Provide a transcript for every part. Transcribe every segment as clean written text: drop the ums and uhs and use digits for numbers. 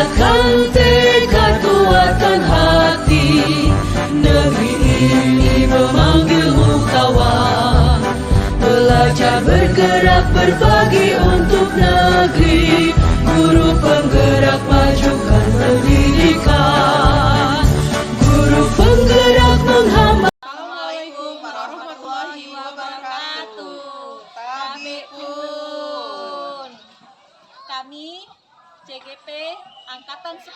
kuatkan tekad, kuatkan hati. Negeri ini memanggilmu kawan. Belajar bergerak berbagi untuk negeri. Guru penggerak majukan pendidikan. Guru penggerak menghambat. Assalamualaikum warahmatullahi wabarakatuh. Tabikun. Kami CGP Angkatan 10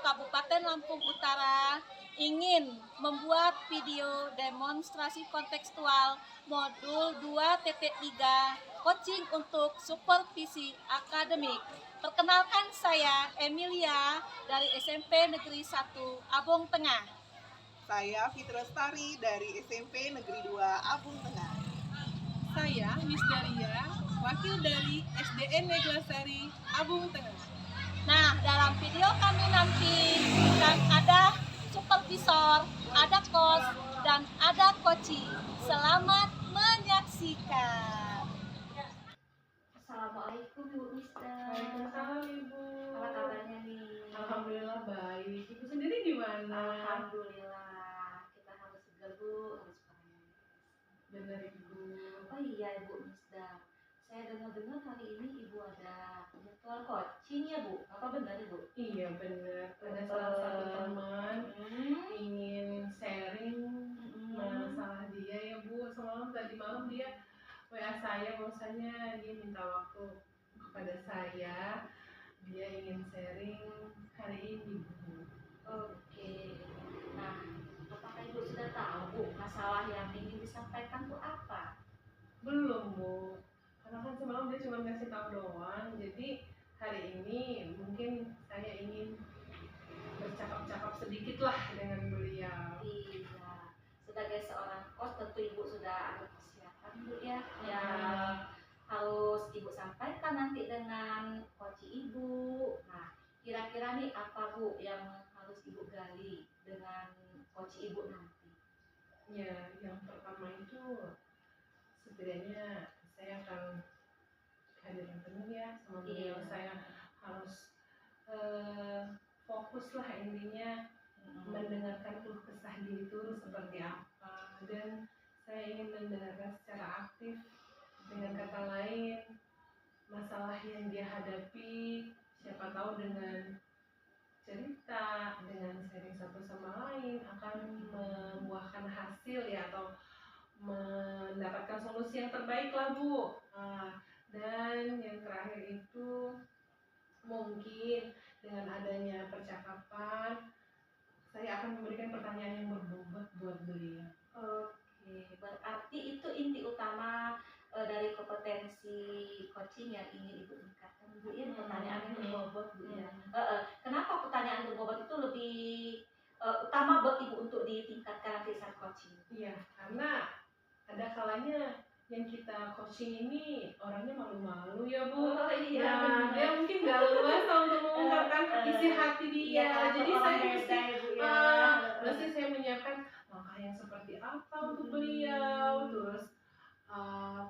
Kabupaten Lampung Utara ingin membuat video demonstrasi kontekstual modul 2.3 coaching untuk supervisi akademik. Perkenalkan, saya Emilia dari SMP Negeri 1 Abung Tengah. Saya Fitrastari dari SMP Negeri 2 Abung Tengah. Saya Miss Daria, wakil dari SDN Neglasari Abung Tengah. Nah, dalam video kami nanti akan ada supervisor, ada coach, dan ada coaching. Selamat menyaksikan. Assalamualaikum Ibu Mister. Waalaikumsalam Ibu. Apa kabarnya nih? Alhamdulillah baik. Ibu sendiri gimana? Alhamdulillah. Kita harus segar Bu, harus panas. Benar Ibu. Oh iya Ibu Mister. Saya dengar-dengar hari ini Ibu ada jadwal coaching ya Bu? Apa benar Ibu? Iya benar. Ada salah satu teman ingin sharing masalah dia ya Bu. Semalam tadi malam dia WA saya, bahwasanya dia minta waktu kepada saya. Dia ingin sharing hari ini Bu. Oke. Nah, apakah Ibu sudah tahu Bu masalah yang ingin disampaikan Bu apa? Belum Bu, karena kan semalam dia cuma ngasih tahu doang. Jadi hari ini mungkin saya ingin bercakap-cakap sedikit lah dengan beliau. Iya. Sebagai seorang coach tentu Ibu sudah ada persiapan Bu ya. Ya. Harus Ibu sampaikan nanti dengan coach Ibu. Nah, kira-kira nih apa Bu yang harus Ibu gali dengan coach Ibu nanti? Ya, yang pertama itu setidaknya saya akan kehadiran penuh ya sama beliau. Iya. Saya harus fokus lah intinya mendengarkan keluh kesah dia itu seperti apa, dan saya ingin mendengarkan secara aktif. Dengan kata lain, masalah yang dia hadapi, siapa tahu dengan cerita, dengan sharing satu sama lain akan membuahkan hasil ya, atau mendapatkan solusi yang terbaik lah Bu. Dan yang terakhir itu mungkin dengan adanya percakapan saya akan memberikan pertanyaan yang berbobot buat beliau. Oke, berarti itu inti utama dari kompetensi coaching yang ingin Ibu tingkatkan Bu ya, pertanyaan yang berbobot Bu ya. Kenapa pertanyaan berbobot itu lebih utama buat Ibu untuk ditingkatkan nanti saat coaching? Iya, karena ada kalanya yang kita coaching ini orangnya malu-malu ya Bu. Oh iya. Nah, dia mungkin gak luasa untuk mengungkapkan isi hati dia. Jadi saya mesti saya menyiapkan langkah yang seperti apa untuk beliau, terus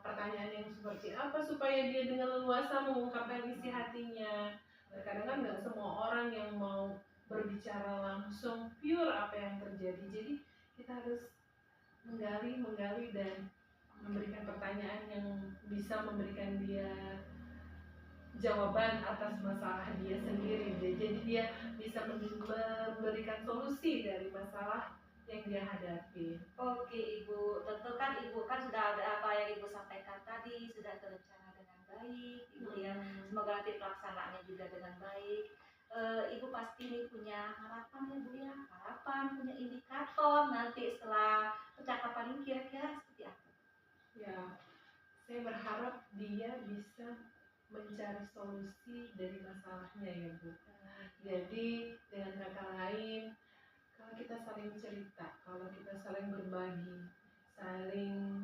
pertanyaan yang seperti apa supaya dia dengan leluasa mengungkapkan isi hatinya. Terkadang kan nggak semua orang yang mau berbicara langsung pure apa yang terjadi. Jadi kita harus menggali dan memberikan pertanyaan yang bisa memberikan dia jawaban atas masalah dia sendiri. Jadi dia bisa memberikan solusi dari masalah yang dia hadapi. Oke Ibu, tentu kan Ibu kan sudah ada apa yang Ibu sampaikan tadi, sudah terencana dengan baik Ibu ya. Semoga nanti pelaksanaannya juga dengan baik. Ibu pasti nih punya harapan ya Bu ya, harapan, punya indikator nanti setelah percakapan ini kira-kira seperti apa? Ya, saya berharap dia bisa mencari solusi dari masalahnya ya Bu. Jadi dengan kata lain, kalau kita saling cerita, kalau kita saling berbagi, saling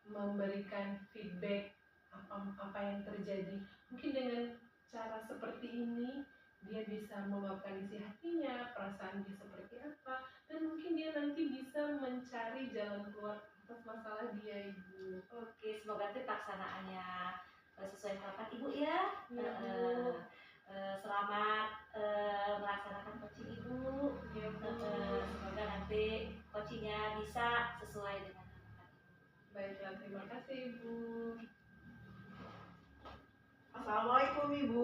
memberikan feedback apa yang terjadi, mungkin dengan cara seperti ini dia bisa meluapkan isi hatinya, perasaan dia seperti apa, dan mungkin dia nanti bisa mencari jalan keluar atas masalah dia Ibu. Oke, semoga nanti pelaksanaannya sesuai harapan Ibu ya. Ya, Bu. Selamat Ibu. Assalamualaikum Ibu.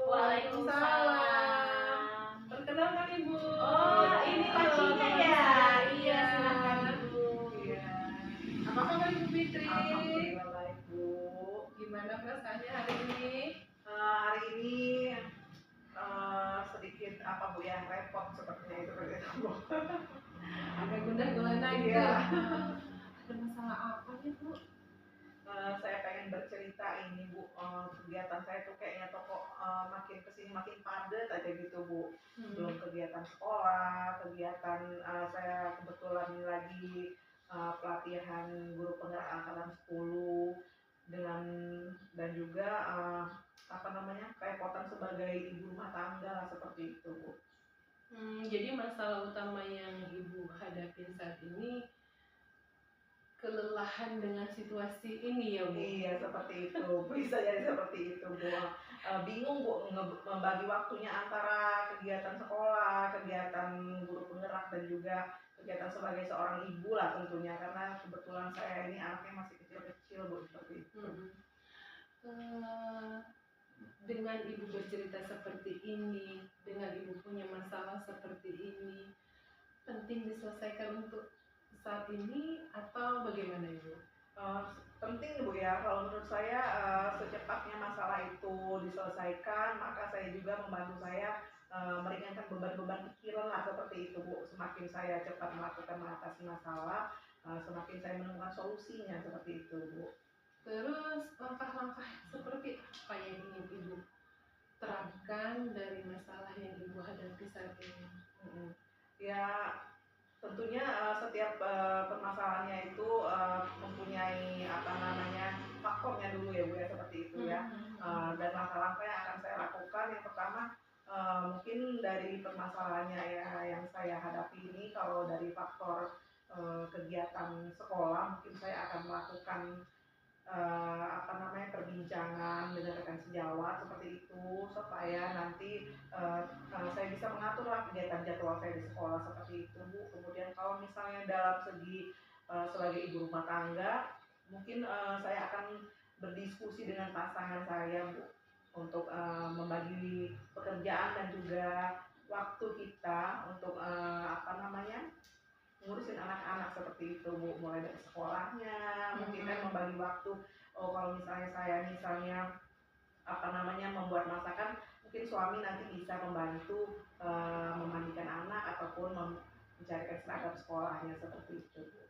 Waalaikumsalam. Perkenalkan Ibu. Oh, ini pacinya ya. Iya, silakan Ibu. Iya. Apa kabar Ibu Fitri? Alhamdulillah baik Bu. Gimana perasaannya hari ini? Hari ini sedikit apa Bu ya, repot sepertinya itu Bu. Agak gundah gulana gitu. Iya. Ada masalah apa nih Bu? Saya pengen bercerita ini Bu, kegiatan saya tuh kayaknya makin kesini makin padat aja gitu Bu. Belum kegiatan sekolah, kegiatan saya kebetulan lagi pelatihan guru penggerak angkatan 10 dengan dan juga kerepotan sebagai ibu rumah tangga lah, seperti itu Bu. Jadi masalah utama yang Ibu hadapin saat ini kelelahan dengan situasi ini ya Bu? Iya seperti itu, bisa jadi seperti itu Bu. Bingung Bu membagi waktunya antara kegiatan sekolah, kegiatan guru penggerak dan juga kegiatan sebagai seorang ibu lah tentunya, karena kebetulan saya ini anaknya masih kecil-kecil Bu, seperti itu. Dengan Ibu bercerita seperti ini, dengan Ibu punya masalah seperti ini, penting diselesaikan untuk saat ini atau bagaimana Ibu? Penting Bu ya, kalau menurut saya secepatnya masalah itu diselesaikan, maka saya juga membantu saya meringankan beban-beban pikiran lah, seperti itu Bu. Semakin saya cepat melakukan mengatasi masalah, semakin saya menemukan solusinya, seperti itu Bu. Terus langkah-langkah seperti apa yang ingin Ibu terapkan dari masalah yang Ibu hadapi saat ini? Ya tentunya setiap permasalahannya itu mempunyai faktornya dulu ya Bu ya, seperti itu ya. Dan langkah-langkah yang akan saya lakukan, yang pertama mungkin dari permasalahannya ya yang saya hadapi ini, kalau dari faktor kegiatan sekolah, mungkin saya akan melakukan perbincangan dengan rekan sejawat, seperti itu, supaya nanti saya bisa mengatur lah kegiatan jadwal saya di sekolah, seperti itu Bu. Kemudian kalau misalnya dalam segi sebagai ibu rumah tangga, mungkin saya akan berdiskusi dengan pasangan saya Bu, untuk membagi pekerjaan dan juga waktu kita untuk ngurusin anak-anak, seperti itu Bu, mulai dari sekolahnya, mungkin kan membagi waktu. Kalau misalnya saya membuat masakan, mungkin suami nanti bisa membantu memandikan anak ataupun mencarikan seragam sekolahnya, seperti itu Bu.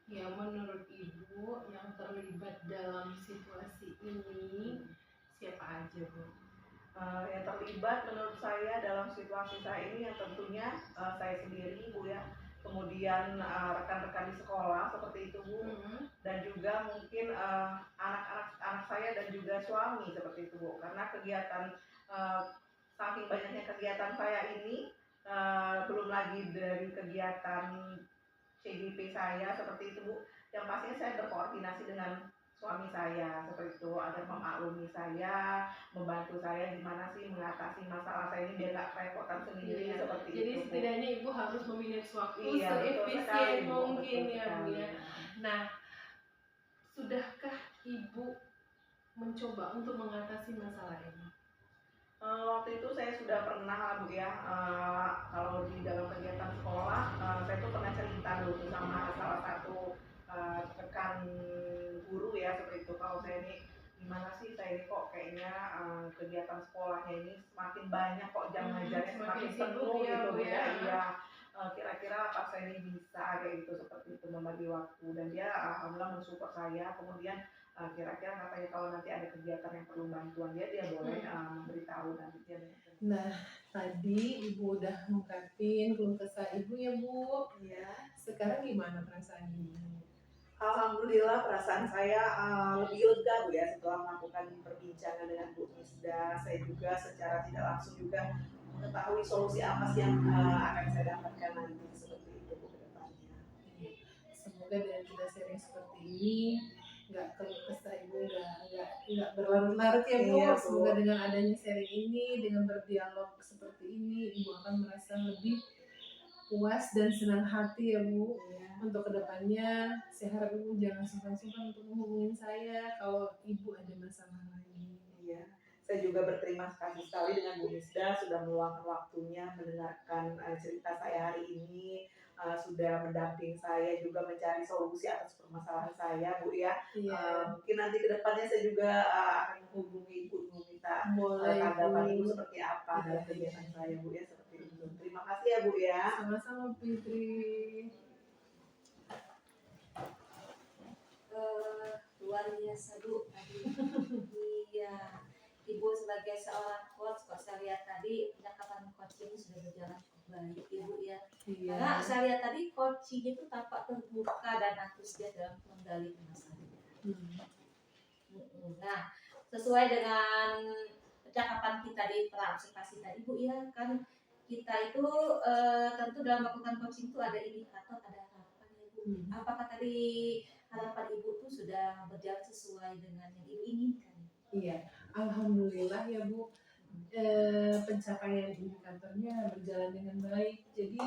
Ya, menurut Ibu yang terlibat dalam situasi ini siapa aja Bu? Yang terlibat menurut saya dalam situasi saya ini yang tentunya saya sendiri Bu ya, kemudian rekan-rekan di sekolah, seperti itu Bu, dan juga mungkin anak-anak saya dan juga suami, seperti itu Bu. Karena kegiatan saking banyaknya kegiatan saya ini, belum lagi dari kegiatan CGP saya, seperti itu Bu, yang pastinya saya berkoordinasi dengan suami saya, seperti itu, agar memaklumi saya, membantu saya gimana sih mengatasi masalah saya ini biar nggak kerepotan sendiri, seperti Jadi itu Bu. setidaknya Ibu harus memanage waktu Iya, betul sekali, seefisien Bu, mungkin betul ya Bu sekali. ya. Nah, sudahkah Ibu mencoba untuk mengatasi masalah ini? Waktu itu saya sudah pernah Bu ya, kalau di dalam kegiatan sekolah, saya tuh pernah cerita dulu sama salah satu rekan guru ya, seperti itu. Kalau saya ini gimana sih, saya ini kok kayaknya kegiatan sekolahnya ini semakin banyak kok, jam ngajarnya semakin penuh sibuk ya, gitu Bu Bu ya. ya. Iya, kira-kira apa saya ini bisa kayak gitu, seperti itu, membagi waktu. Dan dia alhamdulillah mensupport saya. Kemudian kira-kira katanya kalau nanti ada kegiatan yang perlu bantuan dia boleh memberitahu nanti dia. Nah, tadi Ibu udah ngungkapin keluh kesah Ibu ya Bu. Iya. Sekarang gimana perasaan Ibu? Alhamdulillah perasaan saya lebih lega Bu ya, setelah melakukan perbincangan dengan Bu Misda. Saya juga secara tidak langsung juga mengetahui solusi apa sih yang akan saya dapatkan nanti, seperti itu Bu, ke depannya. Semoga dengan kita sharing seperti ini nggak keluh kesah Ibu nggak berlarut-larut ya Bu. Iya, Bu. Semoga dengan adanya sharing ini, dengan berdialog seperti ini, Ibu akan merasa lebih puas dan senang hati ya Bu. Iya. Untuk kedepannya saya harap Ibu jangan sungkan-sungkan untuk menghubungi saya kalau Ibu ada masalah lagi. Iya, saya juga berterima kasih sekali dengan Bu Misda sudah meluangkan waktunya mendengarkan cerita saya hari ini, sudah mendamping saya juga mencari solusi atas permasalahan saya, Bu ya. Iya, Mungkin nanti ke depannya saya juga akan menghubungi Ibu meminta boleh tanggapan Ibu Bu. seperti apa Iya, dalam kegiatan saya, Bu ya, seperti itu. Terima kasih ya, Bu ya. Sama-sama Fitri. Luar biasa Bu tadi. Iya, Ibu sebagai seorang coach, kok saya lihat tadi pendekatan coaching sudah berjalan cukup baik Ibu ya. Karena Iya. saya lihat tadi coaching itu tampak terbuka dan antusias dalam menggali masalah. Nah, sesuai dengan percakapan kita di praobservasi tadi Bu ya, kan kita itu tentu dalam melakukan coaching itu ada indikator, ada harapan ya Bu. Apakah tadi harapan Ibu tuh sudah berjalan sesuai dengan yang Ibu inginkan? Iya, alhamdulillah ya Bu. Pencapaian indikatornya berjalan dengan baik. Jadi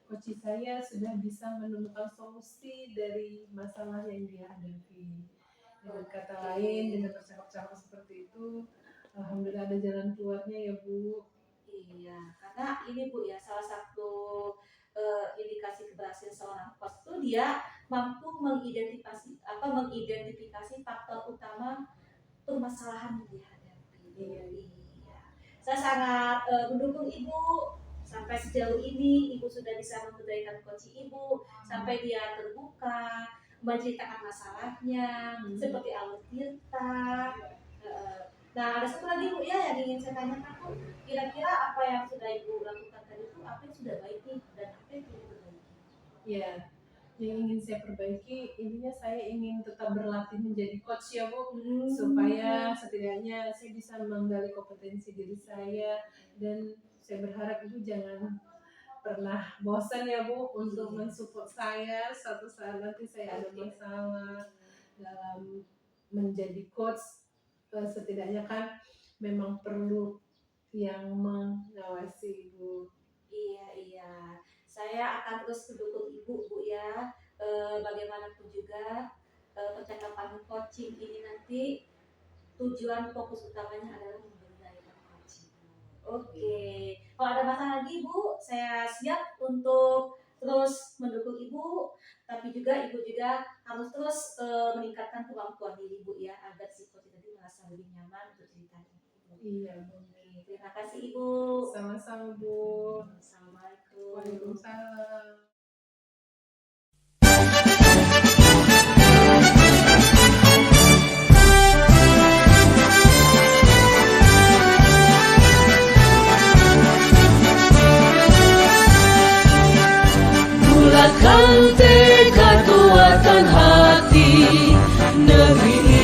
coach saya sudah bisa menemukan solusi dari masalah yang dia hadapi. Dengan kata lain, dengan bercakap-cakap seperti itu, alhamdulillah ada jalan keluarnya ya Bu. Iya, karena ini Bu ya salah satu indikasi keberhasilan seorang coach itu dia mampu mengidentifikasi faktor utama permasalahan yang dihadapi. Iya. Iya. Saya sangat mendukung Ibu sampai sejauh ini Ibu sudah bisa memberdayakan coach Ibu sampai dia terbuka menceritakan masalahnya seperti alur tirta. Nah, ada satu lagi Bu ya yang ingin saya tanyakan Bu. Kira-kira apa yang sudah Ibu lakukan tadi itu apa yang sudah baik nih dan apa yang perlu diperbaiki? Ya, yang ingin saya perbaiki, intinya saya ingin tetap berlatih menjadi coach ya Bu, supaya setidaknya saya bisa menggali kompetensi diri saya, dan saya berharap Ibu jangan pernah bosan ya Bu untuk mensupport saya suatu saat nanti saya ada masalah dalam menjadi coach. Setidaknya kan memang perlu yang mengawasi Ibu. Iya. Saya akan terus mendukung Ibu Bu ya. Bagaimanapun juga percakapan coaching ini nanti tujuan fokus utamanya adalah memberdayakan coaching. Oke. Kalau ada masalah lagi Bu, saya siap untuk terus mendukung Ibu, tapi juga Ibu juga harus terus meningkatkan kemampuan diri Bu ya agar si coach tadi merasa lebih nyaman untuk cerita dengan Ibu. Iya Bu. Oke, terima kasih Ibu. Sama-sama Bu. Assalamualaikum. Waalaikumsalam.